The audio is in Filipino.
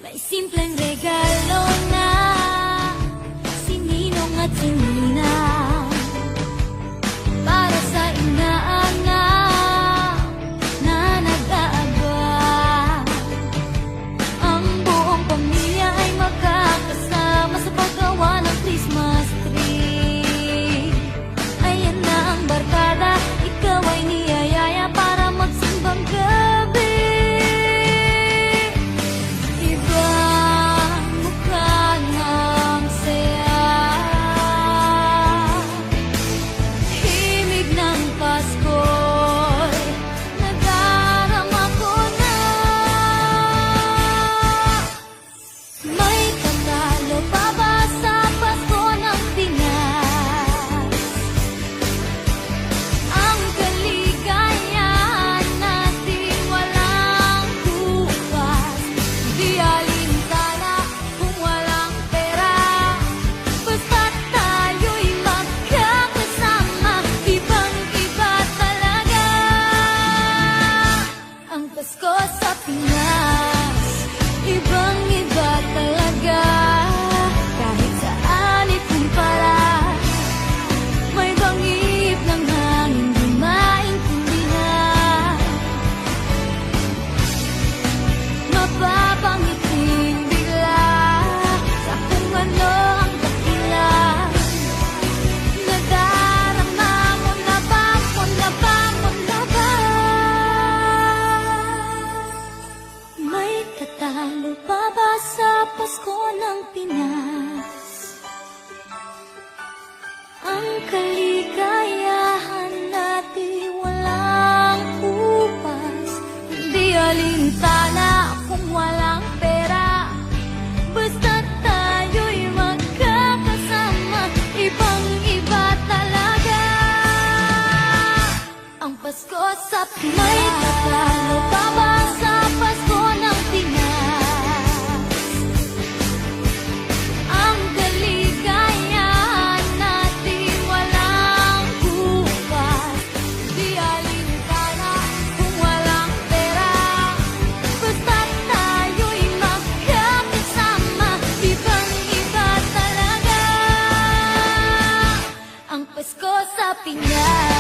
May simpleng regalo na si Ninong at si Nina para sa inaanak na nag-aabang. Ang buong pamilya ay magkakasama sa paggawa ng Christmas tree. Ayan na ang barkada, ikaw ay niyayaya para magsimbang gabi. Pasko sa Pinas, ibang-iba talaga. Kahit saan ikumpara, may bangib ng hangin di maintindihan. Mapapangiting bigla sa kung ano ang dakilan. Nadarama mo na ba, mo na ba, mo na ba? May tatalo pa ba sa Pasko ng Pinas? Ang kaligayahan natin walang upas, hindi alintana kung walang pera. Basta't tayo'y magkakasama, ibang-iba talaga ang Pasko sa Pinas. May tatalo pa ba sa Pasko ng Pinas? Ang kaligayahan natin walang bukas, di alintana kung walang pera. Basta't tayo'y magkakasama, ibang-iba talaga ang Pasko sa Pinas.